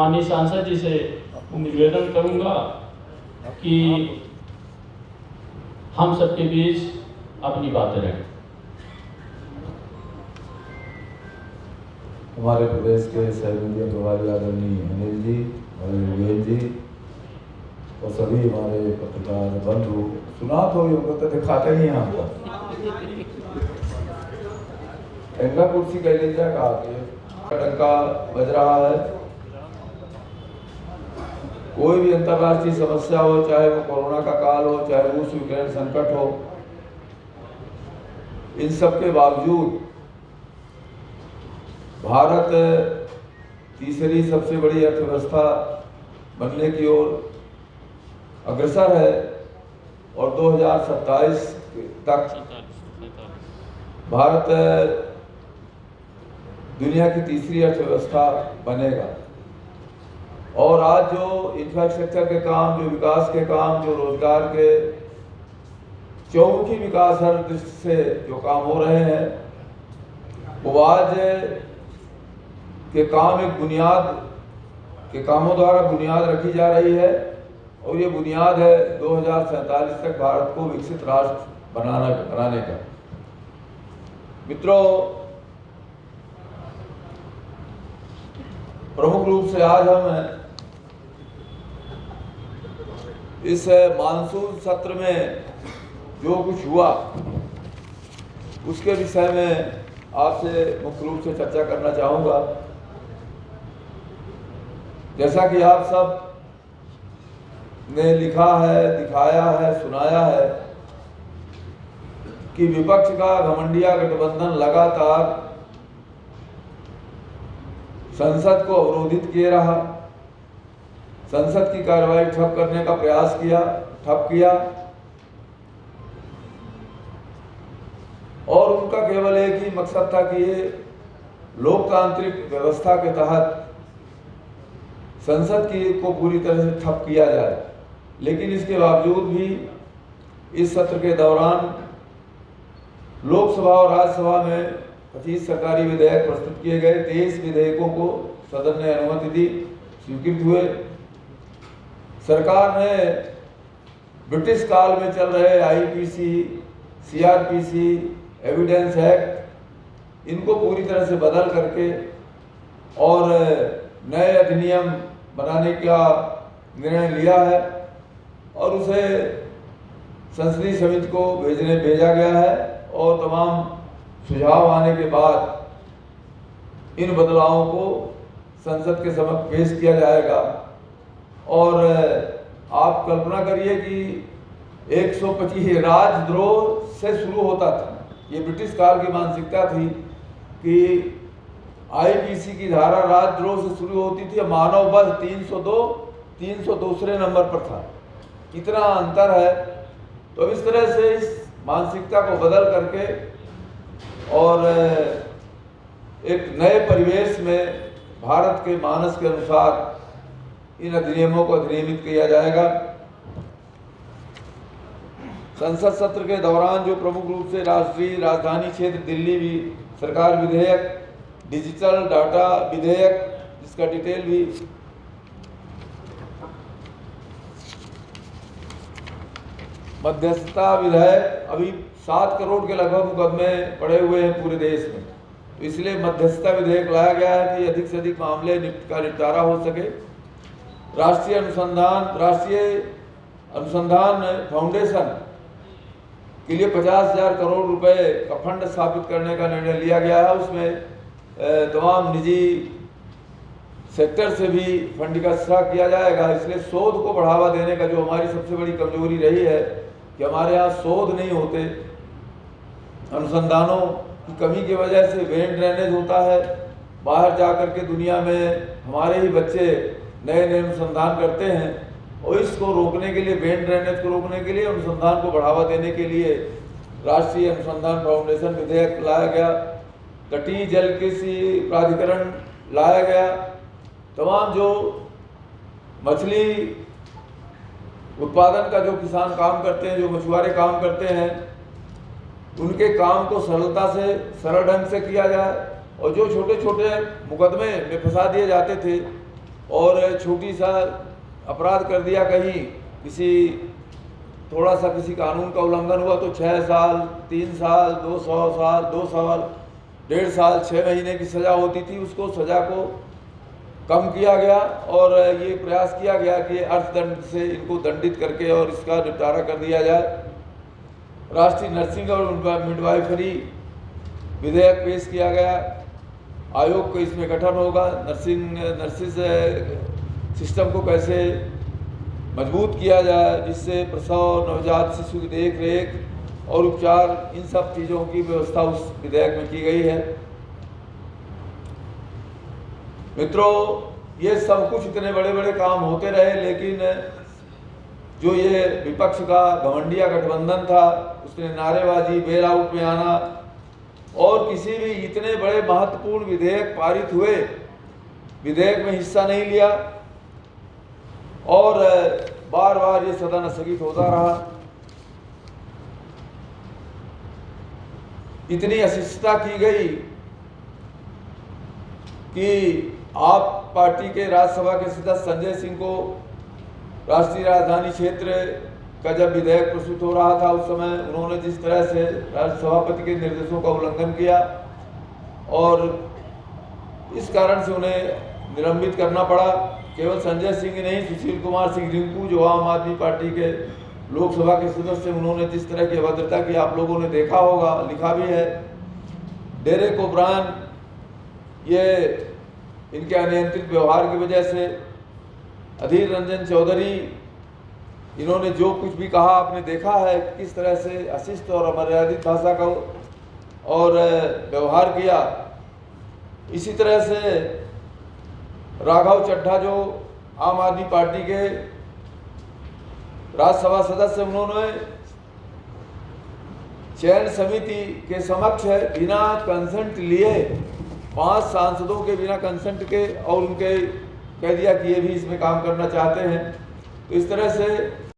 माननीय सांसद जी से निवेदन करूंगा कि हम सबके बीच अपनी बातें रखें। हमारे प्रदेश के सहमीडिया प्रभारी आदरणीय अनिल जी और योगेश जी और सभी हमारे पत्रकार बंधु सुना तो तो दिखाते ही हैं हमको इनका कुर्सी कह लीजिए कहा कि डंका बज रहा है। कोई भी अंतर्राष्ट्रीय समस्या हो, चाहे वो कोरोना का काल हो, चाहे रूस यूक्रेन संकट हो, इन सब के बावजूद भारत तीसरी सबसे बड़ी अर्थव्यवस्था बनने की ओर अग्रसर है और 2027 तक भारत दुनिया की तीसरी अर्थव्यवस्था बनेगा। और आज जो इंफ्रास्ट्रक्चर के काम, जो विकास के काम, जो रोजगार के चौमुखी विकास हर दृष्टि से जो काम हो रहे हैं, वो आज के काम एक बुनियाद के कामों द्वारा बुनियाद रखी जा रही है और ये बुनियाद है 2047 तक भारत को विकसित राष्ट्र बनाने का। मित्रों, प्रमुख रूप से आज हम इस मानसून सत्र में जो कुछ हुआ उसके विषय में आपसे मुख्य रूप से चर्चा करना चाहूँगा। जैसा कि आप सब ने लिखा है, दिखाया है, सुनाया है कि विपक्ष का घमंडिया गठबंधन लगातार संसद को अवरोधित किए रहा, संसद की कार्रवाई ठप करने का प्रयास किया, ठप किया और उनका केवल एक ही मकसद था कि ये लोकतांत्रिक व्यवस्था के तहत संसद की को पूरी तरह से ठप किया जाए। लेकिन इसके बावजूद भी इस सत्र के दौरान लोकसभा और राज्यसभा में 25 सरकारी विधेयक प्रस्तुत किए गए। 23 विधेयकों को सदन ने अनुमति दी, स्वीकृत हुए। सरकार ने ब्रिटिश काल में चल रहे आईपीसी, सीआरपीसी, एविडेंस एक्ट, इनको पूरी तरह से बदल करके और नए अधिनियम बनाने का निर्णय लिया है और उसे संसदीय समिति को भेजा गया है और तमाम सुझाव आने के बाद इन बदलावों को संसद के समक्ष पेश किया जाएगा। और आप कल्पना करिए कि 125 राजद्रोह से शुरू होता था। ये ब्रिटिश काल की मानसिकता थी कि आईपीसी की धारा राजद्रोह से शुरू होती थी, मानव वध 302 दूसरे नंबर पर था। कितना अंतर है। तो इस तरह से इस मानसिकता को बदल करके और एक नए परिवेश में भारत के मानस के अनुसार इन अधिनियमों को अधिनियमित किया जाएगा। संसद सत्र के दौरान जो प्रमुख रूप से राष्ट्रीय राजधानी क्षेत्र दिल्ली भी सरकार विधेयक, डिजिटल डाटा विधेयक जिसका डिटेल भी मध्यस्थता विधेयक, अभी 7 करोड़ के लगभग मुकदमे पड़े हुए हैं पूरे देश में, तो इसलिए मध्यस्थता विधेयक लाया गया है कि अधिक से अधिक मामले का निपटारा हो सके। राष्ट्रीय अनुसंधान फाउंडेशन के लिए 50,000 करोड़ रुपए का फंड स्थापित करने का निर्णय लिया गया है। उसमें तमाम निजी सेक्टर से भी फंड का इस्तेमाल किया जाएगा। इसलिए शोध को बढ़ावा देने का जो हमारी सबसे बड़ी कमजोरी रही है कि हमारे यहाँ शोध नहीं होते, अनुसंधानों की कमी की वजह से वेन ड्रेनेज होता है। बाहर जा कर के दुनिया में हमारे ही बच्चे नए नए अनुसंधान करते हैं और इसको रोकने के लिए, वेन ड्रेनेज को रोकने के लिए, अनुसंधान को बढ़ावा देने के लिए राष्ट्रीय अनुसंधान फाउंडेशन विधेयक लाया गया। तटीय जल कृषि प्राधिकरण लाया गया। तमाम जो मछली उत्पादन का जो किसान काम करते हैं, जो मछुआरे काम करते हैं, उनके काम को सरलता से, सरल ढंग से किया जाए और जो छोटे छोटे मुकदमे में फंसा दिए जाते थे और छोटी सा अपराध कर दिया, कहीं किसी थोड़ा सा किसी कानून का उल्लंघन हुआ तो 6 साल, 3 साल, 200 साल, 2 साल, 1.5 साल, 6 महीने की सज़ा होती थी, उसको सज़ा को कम किया गया और ये प्रयास किया गया कि अर्थदंड से इनको दंडित करके और इसका निपटारा कर दिया जाए। राष्ट्रीय नर्सिंग और मिडवाइफरी विधेयक पेश किया गया। आयोग का इसमें गठन होगा। नर्सिस सिस्टम को कैसे मजबूत किया जाए जिससे प्रसव, नवजात शिशु की देख रेख और उपचार, इन सब चीज़ों की व्यवस्था उस विधेयक में की गई है। मित्रों, ये सब कुछ इतने बड़े बड़े काम होते रहे, लेकिन जो ये विपक्ष का घमंडिया गठबंधन था उसने नारेबाजी, बेल आउट में आना और किसी भी इतने बड़े महत्वपूर्ण विधेयक पारित हुए विधेयक में हिस्सा नहीं लिया और बार बार ये सदन स्थगित होता रहा। इतनी अशिष्टता की गई कि आप पार्टी के राज्यसभा के सदस्य संजय सिंह को राष्ट्रीय राजधानी क्षेत्र का जब विधेयक प्रस्तुत हो रहा था उस समय उन्होंने जिस तरह से राज्य सभापति के निर्देशों का उल्लंघन किया और इस कारण से उन्हें निलंबित करना पड़ा। केवल संजय सिंह ही नहीं, सुशील कुमार सिंह रिंकू जो आम आदमी पार्टी के लोकसभा के सदस्य, उन्होंने जिस तरह की अभद्रता की आप लोगों ने देखा होगा, लिखा भी है। डेरेक ओब्रायन, ये इनके अनियंत्रित व्यवहार की वजह से, अधीर रंजन चौधरी, इन्होंने जो कुछ भी कहा आपने देखा है किस तरह से अशिष्ट और अमर्यादित भाषा का और व्यवहार किया। इसी तरह से राघव चड्ढा जो आम आदमी पार्टी के राज्यसभा सदस्य, उन्होंने चयन समिति के समक्ष बिना कंसेंट लिए 5 सांसदों के बिना कंसेंट के और उनके कह दिया कि ये भी इसमें काम करना चाहते हैं। तो इस तरह से